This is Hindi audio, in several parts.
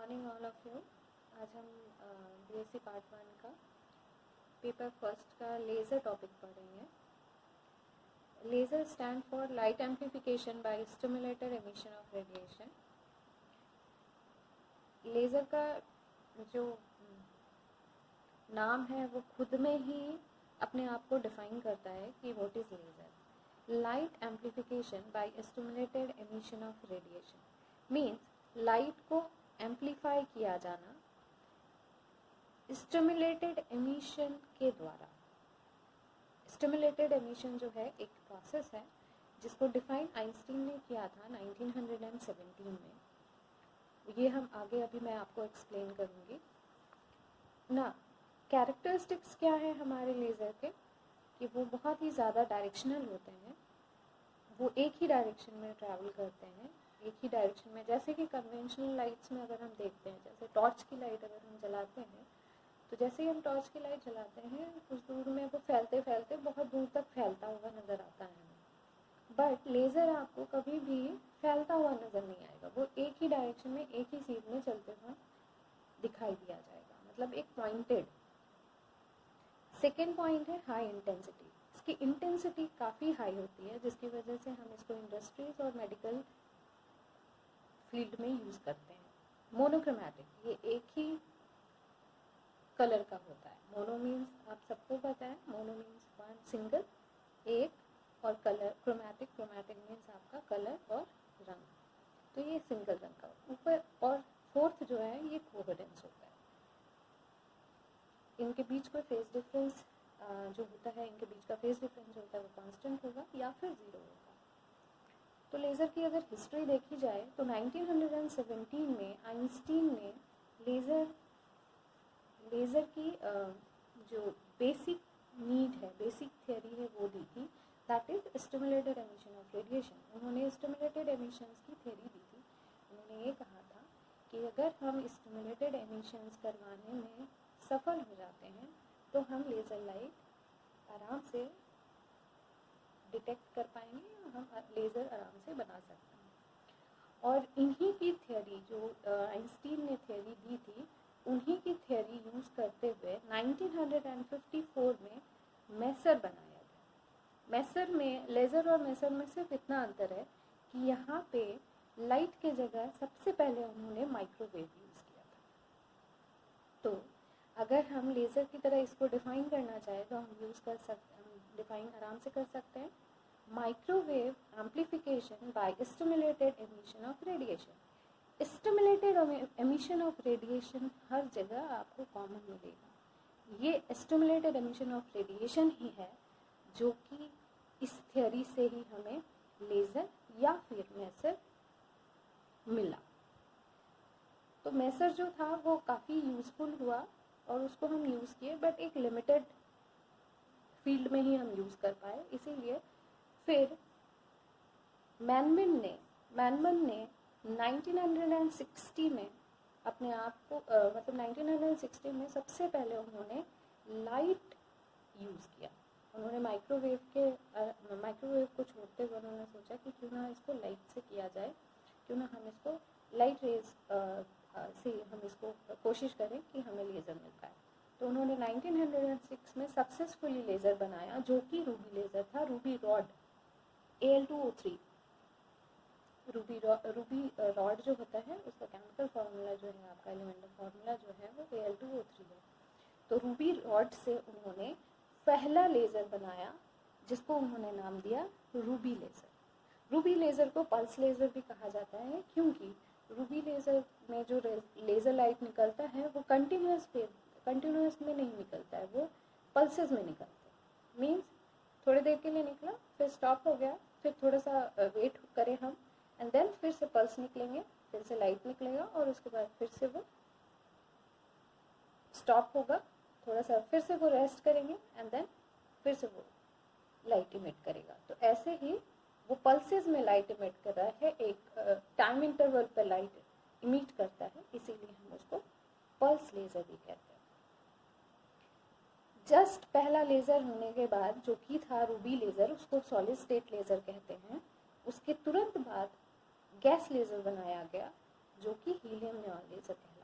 Morning all of you. आज हम बीएससी पार्ट 1 का पेपर फर्स्ट का लेज़र टॉपिक पढ़ेंगे। Laser stand for light amplification by stimulated emission of radiation. Laser का जो नाम है वो खुद में ही अपने आप को डिफाइन करता है कि what is laser. Light amplification by stimulated emission of radiation means light को एम्प्लीफाई किया जाना स्टिमुलेटेड एमिशन के द्वारा। स्टिमुलेटेड एमिशन जो है एक प्रोसेस है जिसको डिफाइन आइंस्टीन ने किया था 1917 में। ये हम आगे अभी मैं आपको एक्सप्लेन करूँगी ना। कैरेक्टरिस्टिक्स क्या है हमारे लेज़र के कि वो बहुत ही ज़्यादा डायरेक्शनल होते हैं, वो एक ही डायरेक्शन में ट्रैवल करते हैं, एक ही डायरेक्शन में। जैसे कि कन्वेंशनल लाइट्स में अगर हम देखते हैं, जैसे टॉर्च की लाइट अगर हम जलाते हैं तो जैसे ही हम टॉर्च की लाइट जलाते हैं कुछ दूर में वो फैलते फैलते बहुत दूर तक फैलता हुआ नज़र आता है। बट लेज़र आपको कभी भी फैलता हुआ नज़र नहीं आएगा, वो एक ही डायरेक्शन में एक ही सीध में चलते हुए दिखाई दिया जाएगा, मतलब एक पॉइंटेड। सेकेंड पॉइंट है हाई इंटेंसिटी। इसकी इंटेंसिटी काफ़ी हाई होती है जिसकी वजह से हम इसको इंडस्ट्रीज और मेडिकल फील्ड में यूज़ करते हैं। मोनोक्रोमैटिक, ये एक ही कलर का होता है। मोनो मीन्स आप सबको पता है, मोनो मीन्स वन सिंगल एक, और कलर क्रोमैटिक, क्रोमैटिक मीन्स आपका कलर और रंग। तो ये सिंगल रंग का ऊपर, और फोर्थ जो है ये कोहेरेंस होता है। इनके बीच कोई फेज डिफरेंस जो होता है, इनके बीच का फेज डिफरेंस जो होता है वो कांस्टेंट होगा या फिर ज़ीरो होगा। तो लेज़र की अगर हिस्ट्री देखी जाए तो 1917 में आइंस्टीन ने लेज़र की जो बेसिक नीड है, बेसिक थियरी है वो दी थी, that is stimulated emission of radiation. उन्होंने स्टिमुलेटेड एमिशंस की थियरी दी थी। उन्होंने ये कहा था कि अगर हम स्टिमुलेटेड एमिशंस करवाने में सफल हो जाते हैं तो हम लेज़र लाइट आराम से डिटेक्ट कर पाएंगे, हम लेज़र आराम से बना सकते हैं। और इन्हीं की थियरी, जो आइंस्टीन ने थियरी दी थी, उन्हीं की थियरी यूज़ करते हुए 1954 में मेसर बनाया गया। मेसर में, लेज़र और मेसर में सिर्फ इतना अंतर है कि यहाँ पे लाइट के जगह सबसे पहले उन्होंने माइक्रोवेव यूज़ किया था। तो अगर हम लेज़र की तरह इसको डिफ़ाइन करना चाहें तो हम यूज़ कर सकते, हम डिफ़ाइन आराम से कर सकते हैं, microwave amplification by stimulated emission of radiation. Stimulated emission of radiation हर जगह आपको कॉमन मिलेगा। ये स्टिमुलेटेड एमिशन ऑफ रेडिएशन ही है जो कि इस थियरी से ही हमें लेज़र या फिर मेसर मिला। तो मेसर जो था वो काफ़ी यूज़फुल हुआ और उसको हम यूज़ किए, बट एक लिमिटेड फील्ड में ही हम यूज़ कर पाए। इसीलिए फिर मैनमन ने 1960 में अपने आप को मतलब 1960 में सबसे पहले उन्होंने लाइट यूज़ किया। उन्होंने माइक्रोवेव को छोड़ते हुए उन्होंने सोचा कि क्यों ना इसको लाइट से किया जाए, क्यों ना हम इसको लाइट रेज से हम इसको कोशिश करें कि हमें लेज़र मिल पाए। तो उन्होंने 1906 में सक्सेसफुली लेज़र बनाया जो कि रूबी लेज़र था, Ruby rod Al2O3। Ruby rod जो होता है उसका केमिकल फार्मूला जो है, आपका एलिमेंटल फार्मूला जो है वो Al2O3 है। तो रूबी रॉड से उन्होंने पहला लेज़र बनाया जिसको उन्होंने नाम दिया रूबी लेज़र। रूबी लेज़र को पल्स लेज़र भी कहा जाता है क्योंकि रूबी लेज़र में जो लेज़र लाइट निकलता है वो कंटिन्यूस में नहीं निकलता है, वो पल्सेस में निकलता है। मीन्स थोड़ी देर के लिए निकला, फिर स्टॉप हो गया, फिर थोड़ा सा वेट करें हम, एंड देन फिर से पल्स निकलेंगे, फिर से लाइट निकलेगा, और उसके बाद फिर से वो स्टॉप होगा, थोड़ा सा फिर से वो रेस्ट करेंगे, एंड देन फिर से वो लाइट इमिट करेगा। तो ऐसे ही वो पल्सेस में लाइट इमिट कर रहा है, एक टाइम इंटरवल पर लाइट इमिट करता है, इसीलिए हम उसको पल्स लेज़र भी कहते हैं। जस्ट पहला लेज़र होने के बाद जो कि था रूबी लेज़र, उसको सॉलिड स्टेट लेज़र कहते हैं। उसके तुरंत बाद गैस लेज़र बनाया गया जो कि हीलियम नियॉन लेज़र कहलाता है।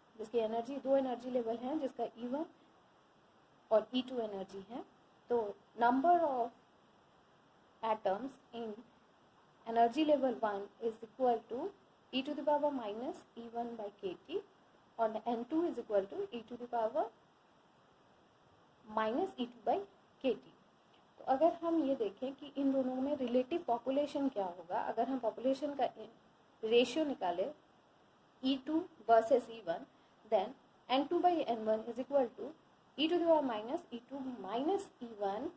जिसकी एनर्जी, दो एनर्जी लेवल हैं जिसका E1 और E2 एनर्जी है, तो number of atoms in energy level 1 is equal to e to the power minus E1 by kT और N2 is equal to e to the power minus E2 by kT। तो अगर हम ये देखें कि इन दोनों में रिलेटिव पॉपुलेशन क्या होगा, अगर हम पॉपुलेशन का रेशियो निकालें E2 versus E1, then N2 by N1 is equal to e to the power minus E2 minus E1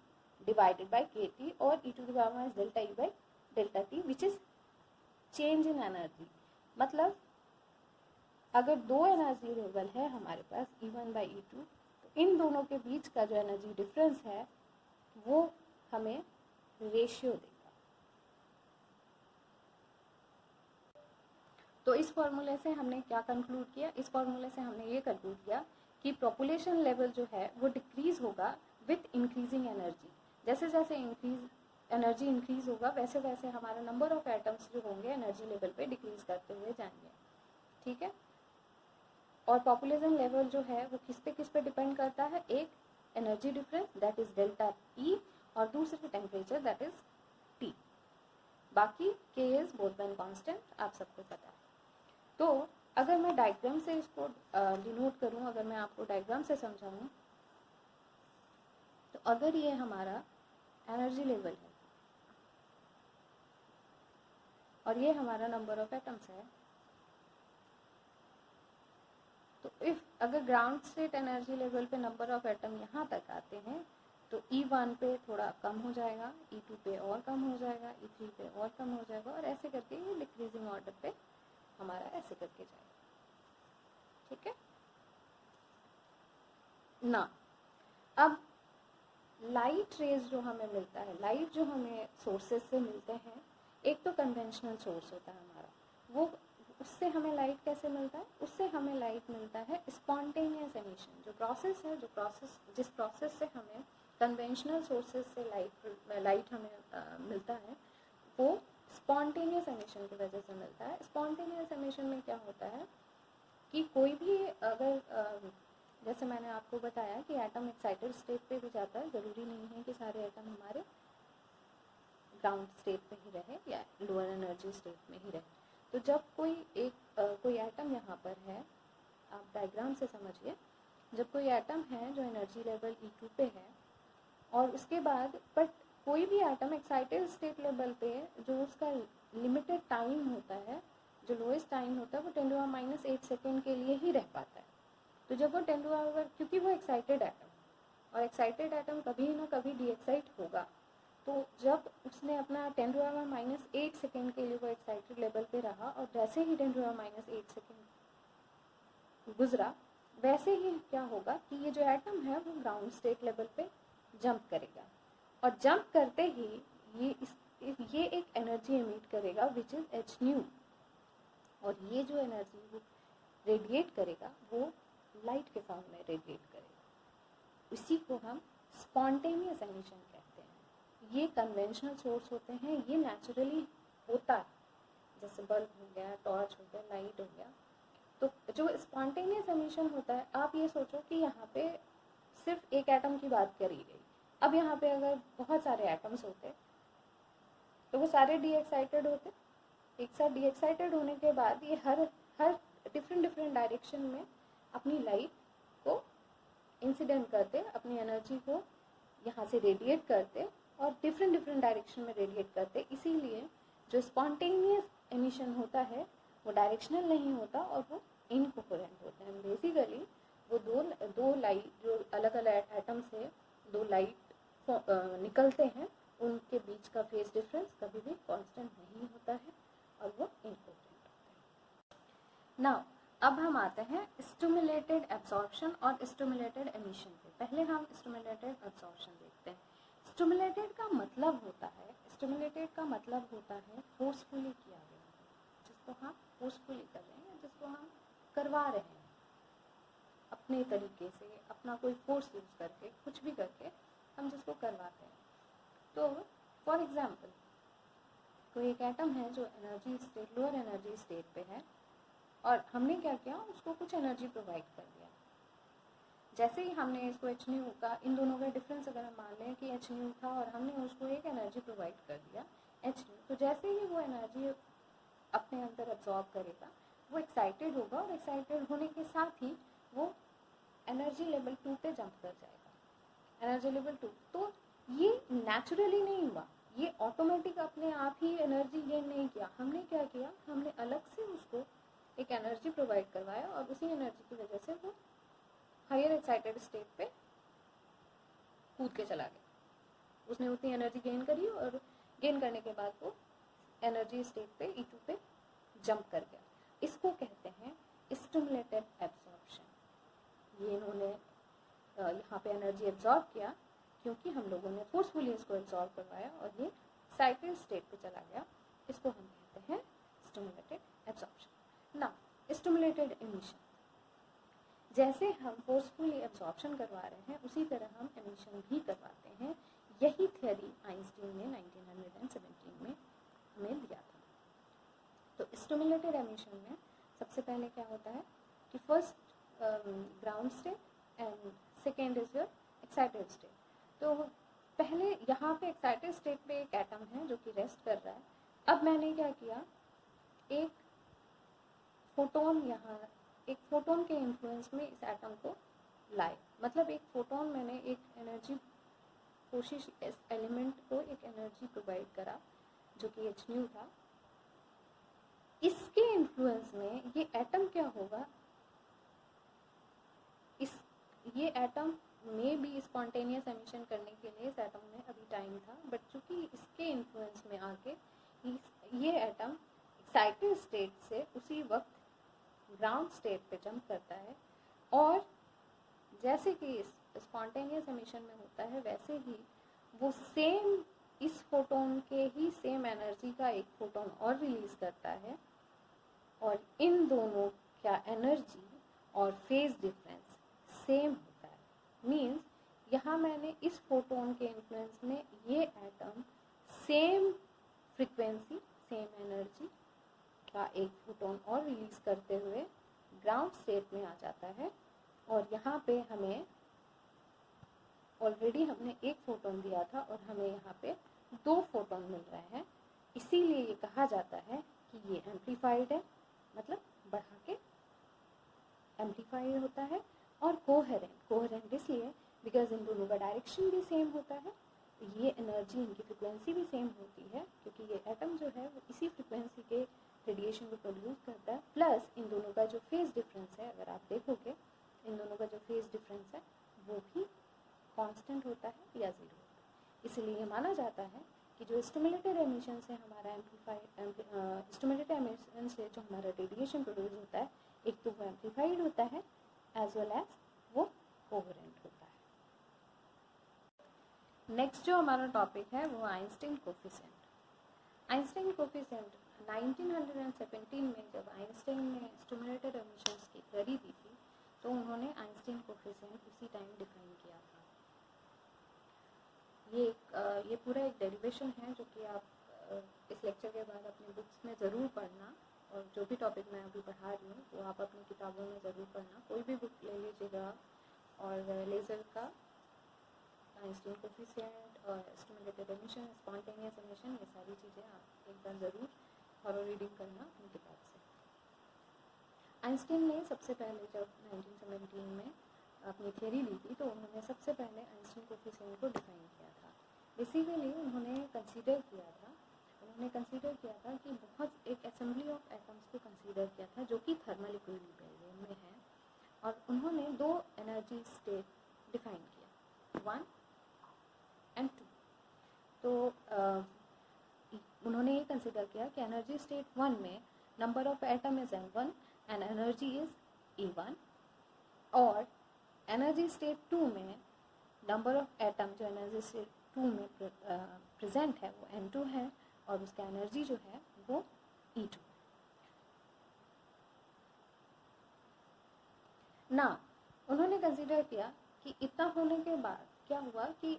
divided by kT और e to the power minus delta E by delta T which is change in energy। मतलब अगर दो एनर्जी लेवल है हमारे पास E1 by E2, तो इन दोनों के बीच का जो एनर्जी डिफरेंस है वो हमें रेशियो देगा। तो इस फॉर्मूले से हमने क्या कंक्लूड किया, इस फॉर्मूले से हमने ये कंक्लूड किया कि पॉपुलेशन लेवल जो है वो डिक्रीज होगा विथ इंक्रीजिंग एनर्जी। जैसे जैसे एनर्जी इंक्रीज होगा वैसे वैसे हमारा नंबर ऑफ एटम्स जो होंगे एनर्जी लेवल पे डिक्रीज करते हुए जाएंगे, ठीक है। और पॉपुलेशन लेवल जो है वो किस पे डिपेंड करता है, एक energy difference that is delta E और दूसरे टेम्परेचर दैट इज T। बाकी K इज बोल्ट्जमैन कांस्टेंट, आप सबको पता है। तो अगर मैं डायग्राम से इसको डिनोट करूं, अगर मैं आपको डायग्राम से समझाऊं, तो अगर ये हमारा एनर्जी लेवल है और ये हमारा नंबर ऑफ एटम्स है, तो इफ अगर ग्राउंड स्टेट एनर्जी लेवल पे नंबर ऑफ एटम यहाँ तक आते हैं तो E1 पे थोड़ा कम हो जाएगा, E2 पे और कम हो जाएगा, E3 पे और कम हो जाएगा और ऐसे करके ये डिक्रीजिंग ऑर्डर पे हमारा ऐसे करके जाएगा, ठीक है ना। अब लाइट रेज जो हमें मिलता है, लाइट जो हमें सोर्सेज से मिलते हैं, एक तो कन्वेंशनल सोर्स होता है हमारा, वो उससे हमें लाइट कैसे मिलता है, उससे हमें लाइट मिलता है स्पॉन्टेनियस एमिशन। जो प्रोसेस है, जिस प्रोसेस से हमें कन्वेंशनल सोर्सेज से लाइट हमें मिलता है वो स्पॉन्टेनियस एमिशन की वजह से मिलता है। स्पॉन्टेनियस एमिशन में क्या होता है कि कोई भी अगर जैसे मैंने आपको बताया कि एटम एक्साइटेड स्टेट पे भी जाता है, ज़रूरी नहीं है कि सारे एटम हमारे ग्राउंड स्टेट पे ही रहे या लोअर एनर्जी स्टेट में ही रहे। तो जब कोई एटम यहाँ पर है, आप डायग्राम से समझिए, जब कोई एटम है जो एनर्जी लेवल E2 पे है और उसके बाद बट कोई भी एटम एक्साइटेड स्टेट लेवल पे जो उसका लिमिटेड टाइम होता है, जो लोएस्ट टाइम होता है, वो 10⁻⁸ सेकेंड के लिए ही रह पाता है। तो जब वो 10 क्योंकि वो एक्साइटेड एटम, और एक्साइटेड एटम कभी ना कभी डीएक्साइट होगा, तो जब उसने अपना 10⁻⁸ सेकेंड के लिए वो एक्साइटेड लेवल पे रहा, और जैसे ही 10⁻⁸ सेकेंड गुजरा, वैसे ही क्या होगा कि ये जो एटम है वो ग्राउंड स्टेट लेवल पे जंप करेगा, और जंप करते ही ये एक एनर्जी एमिट करेगा विच इज hν, और ये जो एनर्जी वो रेडिएट करेगा वो लाइट के फॉर्म में रेडिएट करेगा। इसी को हम स्पॉन्टेनियस एमिशन कहते हैं। ये कन्वेंशनल सोर्स होते हैं, ये नेचुरली होता है, जैसे बल्ब हो गया, टॉर्च हो गया, लाइट हो गया। तो जो स्पॉन्टेनियस एमिशन होता है, आप ये सोचो कि यहाँ पे सिर्फ एक एटम की बात करी गई। अब यहाँ पे अगर बहुत सारे एटम्स होते तो वो सारे डीएक्साइटेड होते। एक साथ डीएक्साइटेड होने के बाद ये हर डिफरेंट डायरेक्शन में अपनी लाइट को इंसिडेंट करते, अपनी एनर्जी को यहाँ से रेडिएट करते और डिफरेंट डायरेक्शन में रेडिएट करते। इसीलिए जो स्पॉन्टेनियस एमिशन होता है वो डायरेक्शनल नहीं होता और वो इनकोहेरेंट होता है। बेसिकली वो दो लाइट जो अलग अलग एटम से दो लाइट निकलते हैं, उनके बीच का फेज डिफरेंस कभी भी कांस्टेंट नहीं होता है और वो इनकोहेरेंट होता है। नाउ अब हम आते हैं स्टिमुलेटेड एब्जॉर्प्शन और स्टिमुलेटेड एमिशन पे। पहले हम स्टिमुलेटेड एब्जॉर्प्शन देखते हैं। स्टिमुलेटेड का मतलब होता है फोर्सफुली किया गया, जिसको हम फोर्सफुली कर रहे हैं, जिसको हम करवा रहे हैं अपने तरीके से, अपना कोई फोर्स यूज करके, कुछ भी करके हम जिसको करवाते हैं। तो फॉर एग्जाम्पल कोई एक एटम है जो energy state, lower energy state पे है, और हमने क्या किया, उसको कुछ एनर्जी प्रोवाइड कर दिया। जैसे ही हमने इसको hν का, इन दोनों का डिफरेंस अगर हम मान लें कि hν था और हमने उसको एक एनर्जी प्रोवाइड कर दिया hν, तो जैसे ही वो एनर्जी अपने अंदर एब्जॉर्ब करेगा वो एक्साइटेड होगा, और एक्साइटेड होने के साथ ही वो एनर्जी लेवल 2 पे जंप कर जाएगा। एनर्जी लेवल 2, तो ये नेचुरली नहीं हुआ, ये ऑटोमेटिक अपने आप ही एनर्जी गेन नहीं किया। हमने क्या किया, हमने अलग से उसको एक एनर्जी प्रोवाइड करवाया, और उसी एनर्जी की वजह से वो हायर एक्साइटेड स्टेट पे कूद के चला गया। उसने उतनी एनर्जी गेन करी, और गेन करने के बाद वो एनर्जी स्टेट पे E2 पे जंप कर गया। इसको कहते हैं स्टिमुलेटेड एब्जॉर्प्शन। ये इन्होंने यहाँ पे एनर्जी एब्जॉर्ब किया क्योंकि हम लोगों ने फोर्सफुली इसको एब्जॉर्ब करवाया और ये एक्साइटेड स्टेट पे चला गया। इसको हम कहते हैं स्टिमुलेटेड एब्जॉर्प्शन। ना स्टिमुलेटेड एमिशन, जैसे हम फोर्सफुली एब्जॉर्प्शन करवा रहे हैं उसी तरह हम एमिशन भी करवाते हैं। यही थियरी आइंस्टीन ने 1917 में हमें दिया था। तो स्टिमुलेटेड एमिशन में सबसे पहले क्या होता है कि first ground state and second is your excited state. तो पहले यहाँ पे एक्साइटेड स्टेट पे एक एटम है जो कि रेस्ट कर रहा है। अब मैंने क्या किया, एक फोटोन के इन्फ्लुएंस में इस एटम को लाए। मतलब एक फोटोन, मैंने एक एनर्जी कोशिश, इस एलिमेंट को एक एनर्जी प्रोवाइड करा जो कि hν था। इसके इन्फ्लुएंस में ये एटम क्या होगा, ये एटम में भी स्पॉन्टेनियस एमिशन करने के लिए इस एटम में अभी टाइम था, बट चूंकि इसके इन्फ्लुएंस में आके ये एटम एक्साइटेड स्टेट से उसी वक्त ग्राउंड स्टेट पे जंप करता है, और जैसे कि स्पॉन्टेनियस एमिशन में होता है वैसे ही वो सेम इस फोटोन के ही सेम एनर्जी का एक फोटोन और रिलीज करता है, और इन दोनों का एनर्जी और फेज डिफरेंस सेम होता है। मीन्स यहाँ मैंने इस फोटोन के इन्फ्लुएंस में ये atom same frequency, same energy का एक फोटोन और रिलीज करते हुए ग्राउंड स्टेट में आ जाता है, और यहाँ पे हमें ऑलरेडी हमने एक फोटोन दिया था और हमें यहाँ पे 2 फोटोन मिल रहे हैं। इसीलिए ये कहा जाता है कि ये एम्प्लीफाइड है, मतलब बढ़ा के एम्प्लीफाइड होता है। और कोहेरेंट इसलिए बिकॉज इन दोनों का डायरेक्शन भी सेम होता है, ये एनर्जी, इनकी फ्रिक्वेंसी भी सेम होती है, क्योंकि ये एटम जो है वो इसी फ्रिक्वेंसी के रेडिएशन को प्रोड्यूस करता है। प्लस इन दोनों का जो फेज डिफरेंस है, अगर आप देखोगे इन दोनों का जो फेज डिफरेंस है वो भी कांस्टेंट होता है या ज़ीरो होता है। इसलिए ये माना जाता है कि जो स्टिमुलेटेड एमिशन से हमारा स्टिमुलेटेड एमिशन से जो हमारा रेडिएशन प्रोड्यूस होता है, एक तो वो एम्पलीफाइड होता है एज वेल एज वो कोहेरेंट होता है। नेक्स्ट जो हमारा टॉपिक है वो आइंस्टीन कोफिशिएंट। आइंस्टीन कोफिशिएंट 1917 में जब आइंस्टीन ने स्टिमुलेटेड एमिशंस की थ्योरी दी थी, तो उन्होंने आइंस्टीन कोफिशिएंट उसी टाइम डिफाइन किया था। ये पूरा एक डेरिवेशन है जो कि आप इस लेक्चर के बाद अपनी बुक्स में ज़रूर पढ़ना, और जो भी टॉपिक मैं अभी पढ़ा रही हूँ वो आप अपनी किताबों में ज़रूर पढ़ना। कोई भी बुक ले लीजिएगा, और लेज़र का आइंस्टीन कोफिशिएंट और स्टिमुलेटेड एमिशन, स्पॉन्टेनियस एमिशन, ये सारी चीज़ें आप एक बार ज़रूर थॉरो रीडिंग करना अपनी किताब से। आइंस्टीन ने सबसे पहले जब 1917 में अपनी थ्योरी ली थी, तो उन्होंने सबसे पहले आइंस्टीन कोफिशिएंट को डिफाइन किया था। बेसिकली उन्होंने कंसीडर किया था कि बहुत एक असेंबली ऑफ एटम्स को कंसीडर किया था जो कि थर्मल इक्विलिब्रियम में है, और उन्होंने दो एनर्जी स्टेट डिफाइन किया, 1 and 2। तो उन्होंने ये कंसीडर किया कि एनर्जी स्टेट 1 में number of atom is n1 and energy is E1, और एनर्जी स्टेट 2 में नंबर ऑफ एटम जो एनर्जी स्टेट 2 में प्रेजेंट है वो n2 है, और उसका एनर्जी जो है वो E2। ना उन्होंने कंसीडर किया कि इतना होने के बाद क्या हुआ कि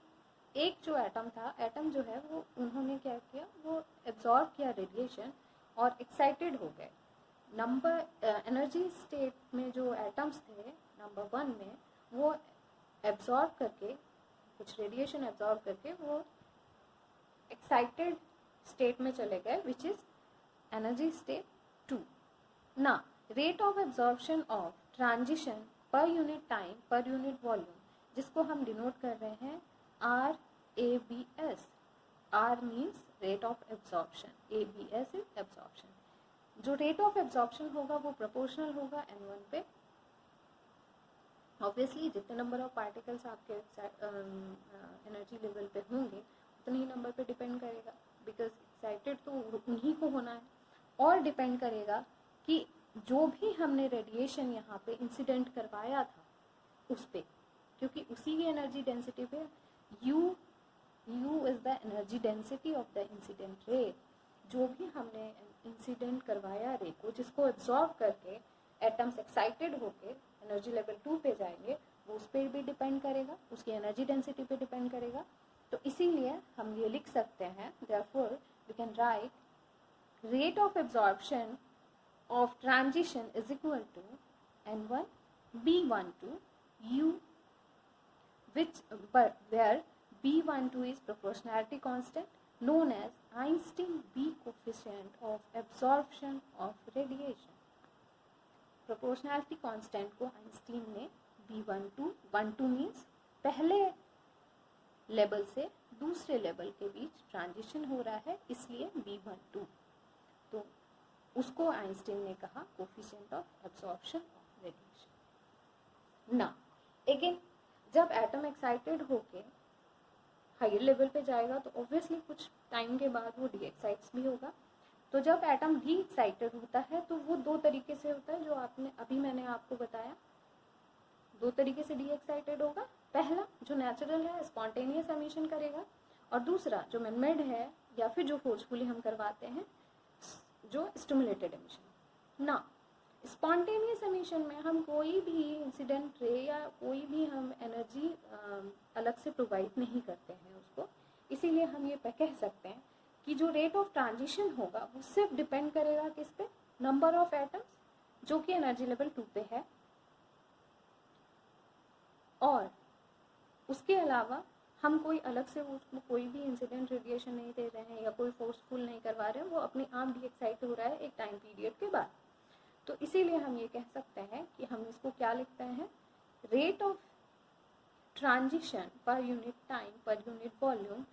एक जो एटम जो है वो उन्होंने क्या किया, वो एब्जॉर्ब किया रेडिएशन और एक्साइटेड हो गए। एनर्जी स्टेट में जो एटम्स थे नंबर 1 में, वो एब्जॉर्ब करके कुछ रेडिएशन एब्जॉर्ब करके वो एक्साइटेड स्टेट में चले गए, विच इज एनर्जी स्टेट 2। ना rate of absorption of transition per unit time per unit volume, जिसको हम डिनोट कर रहे हैं RABS। R means rate of absorption, ABS is absorption. जो रेट ऑफ एब्जॉर्प्शन होगा वो प्रोपोर्शनल होगा N1 पे। ऑब्वियसली जितने नंबर ऑफ पार्टिकल्स आपके एनर्जी लेवल पे होंगे उतने ही नंबर पे डिपेंड करेगा, बिकॉज एक्साइटेड तो उन्हीं को होना है, और डिपेंड करेगा कि जो भी हमने रेडिएशन यहाँ पे इंसिडेंट करवाया था उस पर, क्योंकि उसी की एनर्जी डेंसिटी पे U is the energy density of the incident ray. जो भी हमने इंसिडेंट करवाया रे को, जिसको एब्जॉर्ब करके एटम्स एक्साइटेड होके एनर्जी लेवल 2 पे जाएंगे, वो उस पर भी डिपेंड करेगा, उसकी एनर्जी डेंसिटी पे डिपेंड करेगा। तो इसीलिए हम ये लिख सकते हैं, therefore we can write rate of absorption of transition is equal to N1 B12 U, which where B12 is proportionality constant known as Einstein B coefficient of absorption of radiation। Proportionality constant को आइंस्टीन ने B12 मीन्स पहले लेवल से दूसरे लेवल के बीच ट्रांजिशन हो रहा है, इसलिए B12, तो उसको आइंस्टीन ने कहा coefficient of absorption of radiation. ना अगेन जब एटम एक्साइटेड होके हायर लेवल पे जाएगा तो ऑब्वियसली कुछ टाइम के बाद वो डी-एक्साइट्स भी होगा। तो जब एटम डी एक्साइटेड होता है तो वो दो तरीके से होता है, जो मैंने आपको बताया, दो तरीके से डी एक्साइटेड होगा। पहला जो नेचुरल है स्पॉन्टेनियस एमिशन करेगा, और दूसरा जो मैनमेड है या फिर जो फोर्सफुली हम करवाते हैं जो स्टिमुलेटेड एमिशन। ना स्पॉन्टेनियस एमिशन में हम कोई भी इंसिडेंट रे या कोई भी हम एनर्जी अलग से प्रोवाइड नहीं करते हैं उसको, इसीलिए हम ये कह सकते हैं कि जो रेट ऑफ ट्रांजिशन होगा वो सिर्फ डिपेंड करेगा किस पे, नंबर ऑफ एटम्स जो कि एनर्जी लेवल 2 पे है, और उसके अलावा हम कोई अलग से उसको कोई भी इंसिडेंट रेडिएशन नहीं दे रहे हैं या कोई फोर्सफुल नहीं करवा रहे हैं, वो अपने आप डी एक्साइट हो रहा है एक टाइम पीरियड के बाद। तो इसीलिए हम ये कह सकते हैं कि हम इसको क्या लिखते हैं, rate of transition per unit time per unit volume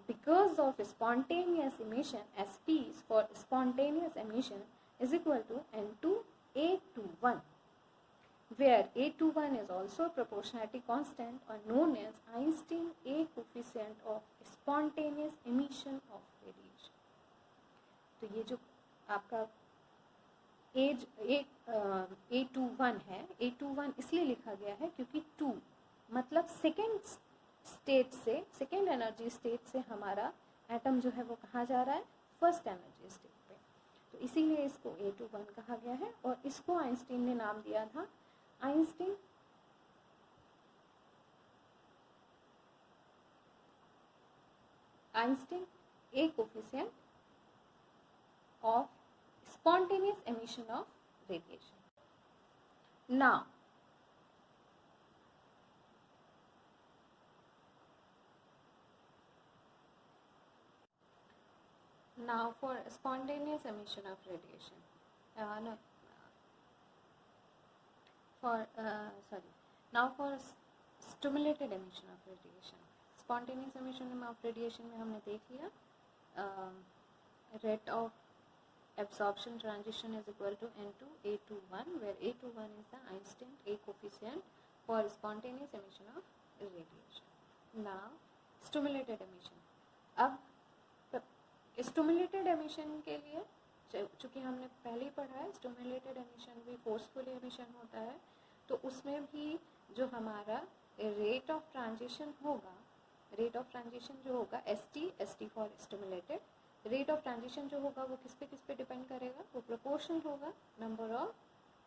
because of spontaneous emission, Sp for spontaneous emission is equal to N2A21, where A21 is also a proportionality constant or known as Einstein A coefficient of spontaneous emission of radiation. तो ये जो आपका एज A21 है, A21 इसलिए लिखा गया है क्योंकि 2 मतलब सेकेंड स्टेट से, सेकेंड एनर्जी स्टेट से हमारा एटम जो है वो कहाँ जा रहा है, फर्स्ट एनर्जी स्टेट पे, तो इसीलिए इसको A21 कहा गया है। और इसको आइंस्टीन ने नाम दिया था Einstein A coefficient of spontaneous emission of radiation. Now for spontaneous emission of radiation, now for stimulated emission of radiation. Spontaneous emission of radiation में हमने देख लिया rate of absorption transition is equal to N2A21, where A21 is the Einstein A coefficient for spontaneous emission of radiation. Now stimulated emission. अब स्टिमुलेटेड एमिशन के लिए चूँकि हमने पहले ही पढ़ा है, स्टिमुलेटेड एमिशन भी फोर्सफुल एमिशन होता है, तो उसमें भी जो हमारा रेट ऑफ ट्रांजिशन होगा, रेट ऑफ ट्रांजिशन जो होगा S T for stimulated, rate of transition जो होगा वो किस पे डिपेंड करेगा, वो प्रोपोर्शनल होगा number of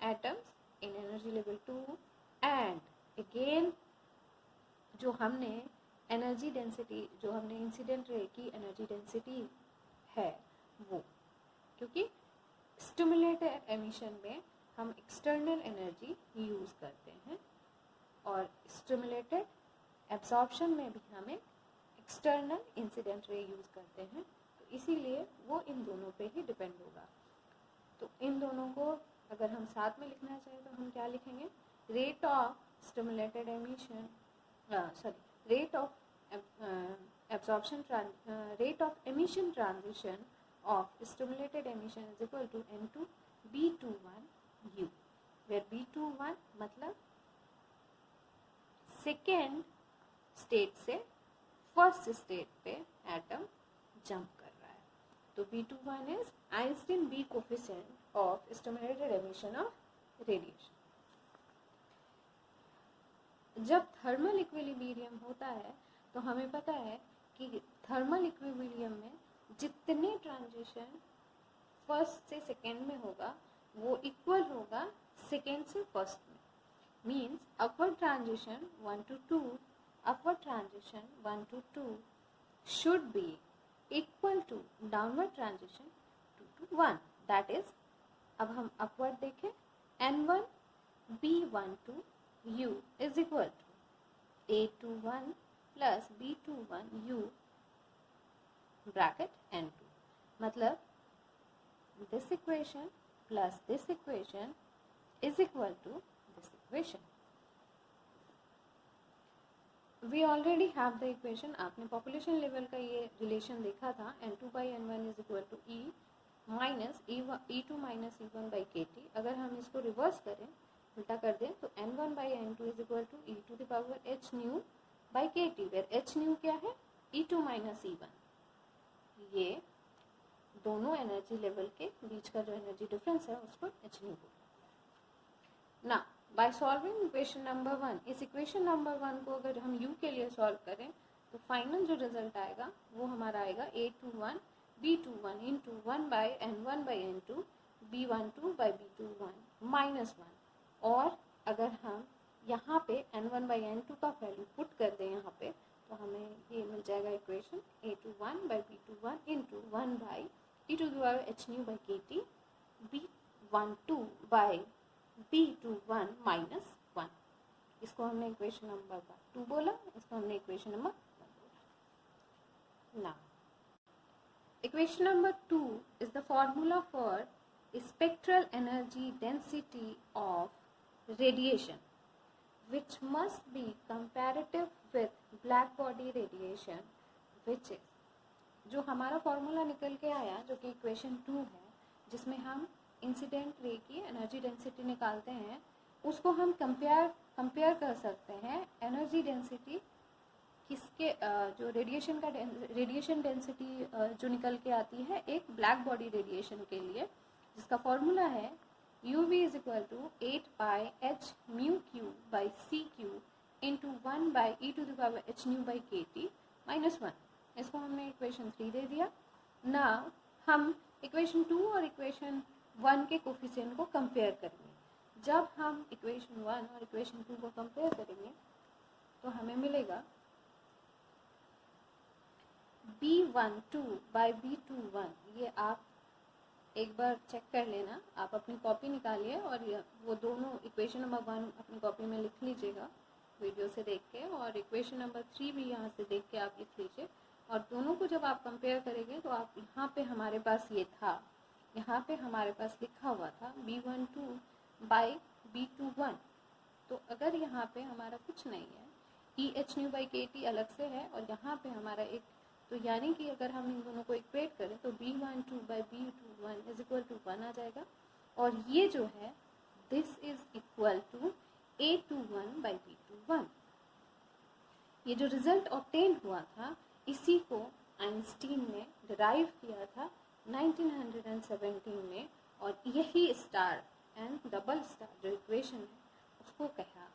atoms in energy level 2 and again जो हमने एनर्जी डेंसिटी, जो हमने इंसिडेंट रे की एनर्जी डेंसिटी है वो, क्योंकि स्टिमुलेटेड एमिशन में हम एक्सटर्नल एनर्जी यूज़ करते हैं और स्टिमुलेटेड एब्जॉर्प्शन में भी हमें एक्सटर्नल इंसिडेंट रे यूज़ करते हैं, तो इसीलिए वो इन दोनों पे ही डिपेंड होगा। तो इन दोनों को अगर हम साथ में लिखना चाहें तो हम क्या लिखेंगे, rate of stimulated emission rate of absorption rate of emission transition of stimulated emission is equal to N2B21U, where B21 मतलब सेकेंड स्टेट से फर्स्ट स्टेट पे एटम जंप कर रहा है, तो B21 is Einstein B coefficient of stimulated emission of radiation. जब थर्मल इक्विलिब्रियम होता है तो हमें पता है कि थर्मल इक्विलिब्रियम में जितने ट्रांजिशन फर्स्ट से सेकेंड में होगा वो इक्वल होगा सेकेंड से फर्स्ट में, means upward transition 1 to 2, upward transition 1 to 2 should be equal to downward transition 2 to 1, that is, अब हम अपवर्ड देखें, N1 B12 U is equal to A21 plus B21 U bracket N2, मतलब this equation plus this equation is equal to this equation. We already have the equation. आपने population level का ये relation देखा था, N2 by N1 is equal to E minus E2 minus E1 by KT. अगर हम इसको रिवर्स करें, उल्टा कर दें, तो N1 by N2 is equal to E to the power h nu by KT, where h nu क्या है, E2 minus E1, ये दोनों एनर्जी लेवल के बीच का जो एनर्जी डिफरेंस है उसको h nu बोलते हैं। ना बाय सॉल्विंग इक्वेशन नंबर 1, इस इक्वेशन नंबर 1 को अगर हम u के लिए सॉल्व करें तो फाइनल जो रिजल्ट आएगा वो हमारा आएगा A21 B21 into 1 by N1 by N2 B12 by B21 minus 1, और अगर हम यहाँ पे N1 बाई N2 का वैल्यू पुट कर दें यहाँ पे तो हमें ये मिल जाएगा equation A21 by B21 into 1 by E to the power h nu by KT B12 by B21 minus 1, इसको हमने इक्वेशन नंबर 2 बोला, इसको हमने इक्वेशन नंबर 1 बोला। ना equation number 2 is the formula for spectral energy density of radiation, which must be comparative with black body radiation, which is, जो हमारा फॉर्मूला निकल के आया जो कि इक्वेशन 2 है, जिसमें हम इंसिडेंट रे की एनर्जी डेंसिटी निकालते हैं, उसको हम कंपेयर कर सकते हैं एनर्जी डेंसिटी किसके, जो रेडिएशन डेंसिटी जो निकल के आती है एक ब्लैक बॉडी रेडिएशन के लिए, जिसका फॉर्मूला है UV is equal to 8 by h mu q by c q into 1 by e to the power h nu by kt minus 1. इसको हमने इक्वेशन 3 दे दिया. नाउ हम इक्वेशन 2 और इक्वेशन 1 के कोफिशिएंट को कंपेयर करेंगे. जब हम इक्वेशन 1 और इक्वेशन 2 को कंपेयर करेंगे तो हमें मिलेगा B12 by B21. ये आप एक बार चेक कर लेना, आप अपनी कॉपी निकालिए और वो दोनों इक्वेशन नंबर 1 अपनी कॉपी में लिख लीजिएगा वीडियो से देख के, और इक्वेशन नंबर 3 भी यहाँ से देख के आप लिख लीजिए. और दोनों को जब आप कंपेयर करेंगे तो आप यहाँ पे हमारे पास ये था, यहाँ पे हमारे पास लिखा हुआ था B12 बाई B21. तो अगर यहाँ पे हमारा कुछ नहीं है, EH nu by KT अलग से है और यहाँ पे हमारा एक, तो यानी कि अगर हम इन दोनों को इक्वेट करें तो B12 by B21 is equal to 1 आ जाएगा. और ये जो है this is equal to A21 by B21. ये जो रिजल्ट ऑब्टेन हुआ था इसी को आइंस्टीन ने डिराइव किया था 1917 में, और यही स्टार एंड डबल स्टार जो इक्वेशन है उसको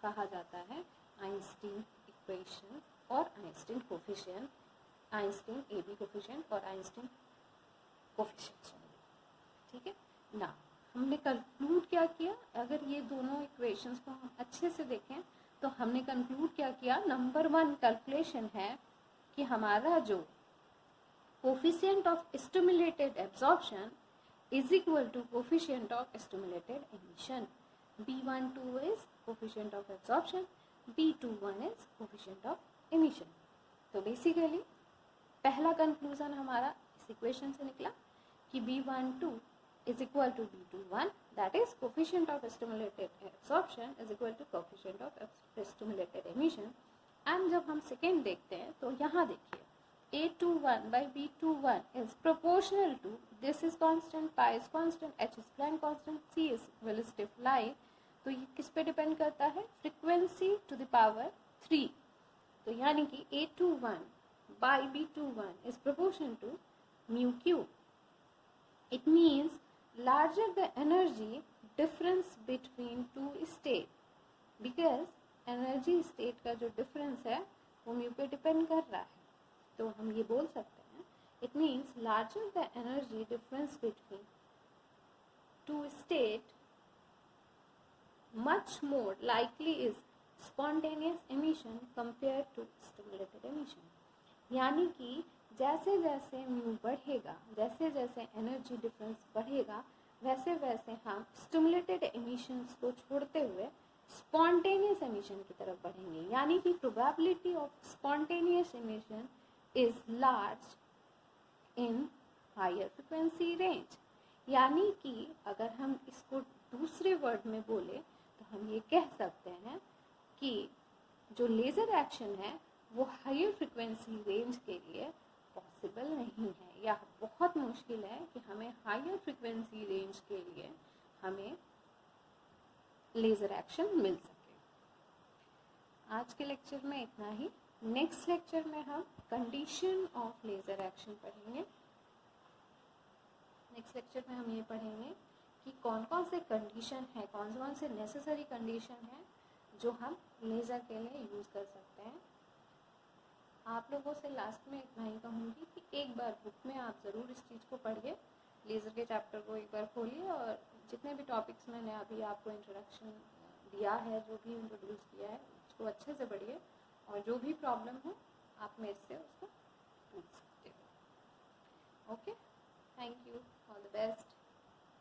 कहा जाता है आइंस्टीन इक्वेशन और Einstein coefficient, Einstein AB coefficient और आइंस्टीन कोफिशिएंट. ठीक है ना. हमने कंक्लूड क्या किया, अगर ये दोनों इक्वेशंस को हम अच्छे से देखें तो हमने कंक्लूड क्या किया, नंबर 1 कैलकुलेशन है कि हमारा जो coefficient of stimulated absorption is equal to coefficient of stimulated emission. B12 is coefficient of absorption, B21 is coefficient of emission. तो बेसिकली पहला कंक्लूजन हमारा इस इक्वेशन से निकला कि B12 is equal to B21, that is coefficient of stimulated absorption is equal to coefficient of stimulated emission. and जब हम सेकेंड देखते हैं तो यहाँ देखिए A21 by B21 is proportional to, this is constant, pi is constant, h is Planck constant, c is relative light. तो ये किस पे डिपेंड करता है, फ्रिक्वेंसी टू द पावर 3. तो यानी कि A21 by B21 is proportional to mu q. It means larger the energy difference between two state, because energy state का जो difference है वो mu पे depend कर रहा है. तो हम ये बोल सकते हैं it means larger the energy difference between two state, much more likely is spontaneous emission compared to stimulated emission. यानी कि जैसे जैसे म्यू बढ़ेगा, जैसे जैसे एनर्जी डिफरेंस बढ़ेगा, वैसे वैसे हम स्टिमुलेटेड एमिशंस को छोड़ते हुए स्पॉन्टेनियस एमिशन की तरफ बढ़ेंगे. यानी कि probability of spontaneous emission is large in higher frequency range. यानी कि अगर हम इसको दूसरे वर्ड में बोले तो हम ये कह सकते हैं कि जो लेज़र एक्शन है वो हायर फ्रिक्वेंसी रेंज के लिए पॉसिबल नहीं है, या बहुत मुश्किल है कि हमें हायर फ्रिक्वेंसी रेंज के लिए हमें लेज़र एक्शन मिल सके. आज के लेक्चर में इतना ही. नेक्स्ट लेक्चर में हम कंडीशन ऑफ लेज़र एक्शन पढ़ेंगे. नेक्स्ट लेक्चर में हम ये पढ़ेंगे कि कौन कौन से कंडीशन है, कौन से नेसेसरी कंडीशन है जो हम लेज़र के लिए यूज़ कर सकते हैं. आप लोगों से लास्ट में इतना ही कहूँगी कि एक बार बुक में आप ज़रूर इस चीज़ को पढ़िए, लेज़र के चैप्टर को एक बार खोलिए और जितने भी टॉपिक्स मैंने अभी आपको इंट्रोडक्शन दिया है, जो भी इंट्रोड्यूस किया है, उसको अच्छे से पढ़िए और जो भी प्रॉब्लम हो आप मेरे से उसको पूछ सकते हो. Okay, thank you, all the best.